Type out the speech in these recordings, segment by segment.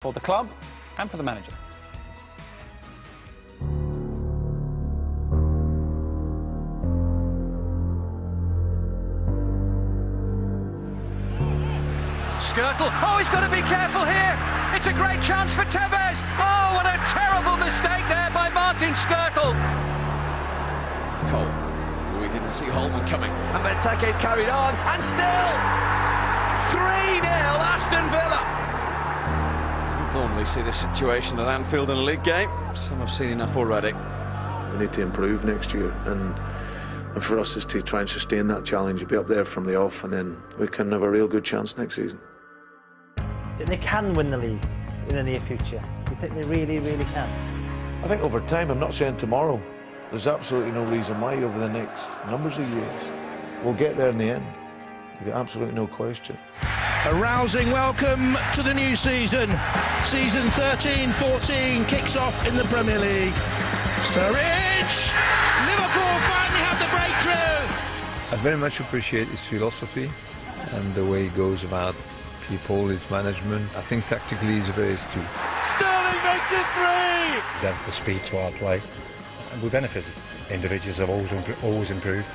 for the club and for the manager. Skirtle, oh, he's got to be careful here. It's a great chance for Tevez. Oh, what a terrible mistake there by Martin Skirtle. Cole, we didn't see Holman coming. And Benteke's carried on, and still 3-0 Aston Villa. Don't normally see this situation at Anfield in a league game. Some have seen enough already. We need to improve next year, and for us is to try and sustain that challenge, be up there from the off, and then we can have a real good chance next season. They can win the league in the near future. You think they really, really can? I think over time, I'm not saying tomorrow, there's absolutely no reason why over the next numbers of years. We'll get there in the end. There's absolutely no question. A rousing welcome to the new season. Season 13-14 kicks off in the Premier League. Sturridge! Liverpool finally have the breakthrough! I very much appreciate his philosophy and the way he goes about people, his management. I think tactically he's very astute. Sterling makes it 3! He's added the speed to our play, and we benefited. Individuals have always improved,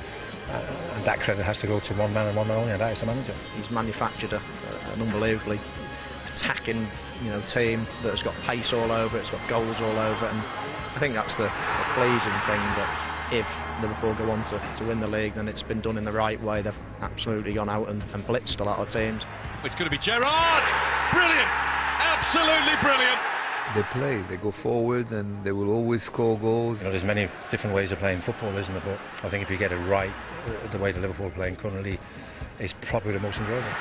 and that credit has to go to one man and one man only, and that is the manager. He's manufactured an unbelievably attacking, team that has got pace all over it, it's got goals all over it, and I think that's the pleasing thing, that if Liverpool go on to win the league, then it's been done in the right way. They've absolutely gone out and blitzed a lot of teams. It's going to be Gerrard! Brilliant! Absolutely brilliant! They play, they go forward, and they will always score goals. There's many different ways of playing football, isn't there? But I think if you get it right, the way the Liverpool are playing currently is probably the most enjoyable.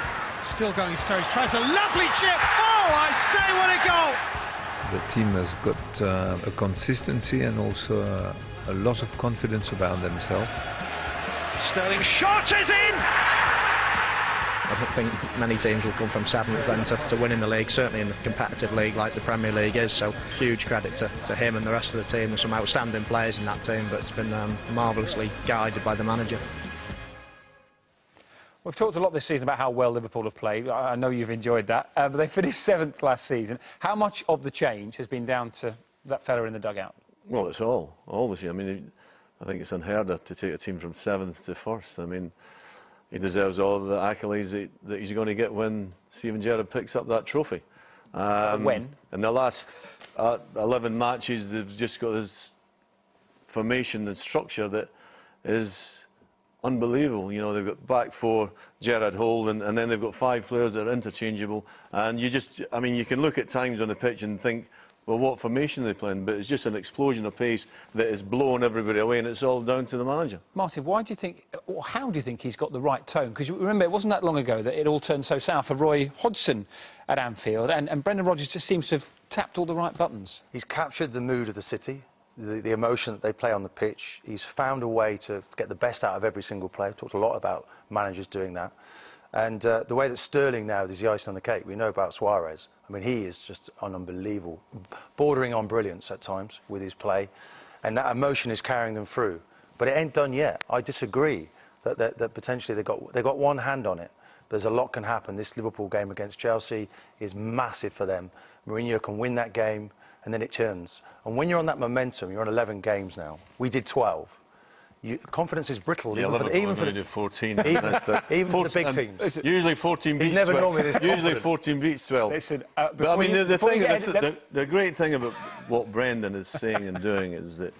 Still going, Sturridge tries a lovely chip. Oh, I say, what a goal! The team has got a consistency and also a lot of confidence about themselves. Sterling shot is in! I don't think many teams will come from 7th then to winning the league, certainly in the competitive league like the Premier League is, so huge credit to him and the rest of the team. There's some outstanding players in that team, but it's been marvellously guided by the manager. We've talked a lot this season about how well Liverpool have played. I know you've enjoyed that, but they finished 7th last season. How much of the change has been down to that fella in the dugout? Well, it's all, obviously. I mean, I think it's unheard of to take a team from 7th to 1st. I mean, he deserves all the accolades that he's going to get when Steven Gerrard picks up that trophy. When? In the last 11 matches, they've just got this formation and structure that is unbelievable. They've got back 4, Gerrard hold, and then they've got 5 players that are interchangeable. And you can look at times on the pitch and think, well, what formation are they playing? But it's just an explosion of pace that is blowing everybody away, and it's all down to the manager. Martin, why do you think, or how do you think he's got the right tone? Because remember, it wasn't that long ago that it all turned so sour for Roy Hodgson at Anfield, and Brendan Rodgers just seems to have tapped all the right buttons. He's captured the mood of the city, the emotion that they play on the pitch. He's found a way to get the best out of every single player. Talked a lot about managers doing that. And the way that Sterling now is the icing on the cake. We know about Suarez. I mean, he is just unbelievable, bordering on brilliance at times with his play. And that emotion is carrying them through. But it ain't done yet. I disagree that potentially they've got one hand on it. There's a lot can happen. This Liverpool game against Chelsea is massive for them. Mourinho can win that game, and then it turns. And when you're on that momentum, you're on 11 games now. We did 12. Confidence is brittle, yeah, even for the 14. even for the big teams. Usually 14 beats 12. Never normally this usually 14 beats 12. Listen, but I mean, the great thing about what Brendan is saying and doing is that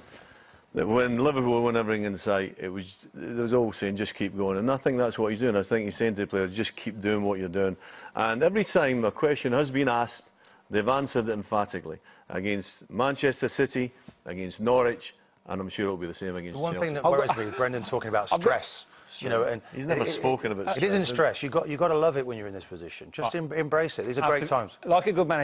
when Liverpool won everything in sight, there was always saying, just keep going. And I think that's what he's doing. I think he's saying to the players, just keep doing what you're doing. And every time a question has been asked, they've answered it emphatically. Against Manchester City, against Norwich, and I'm sure it'll be the same against Chelsea. One thing that worries me, Brendan's talking about stress. And he's never spoken about stress. It isn't stress. You've got to love it when you're in this position. Just embrace it. These are great times. Like a good manager.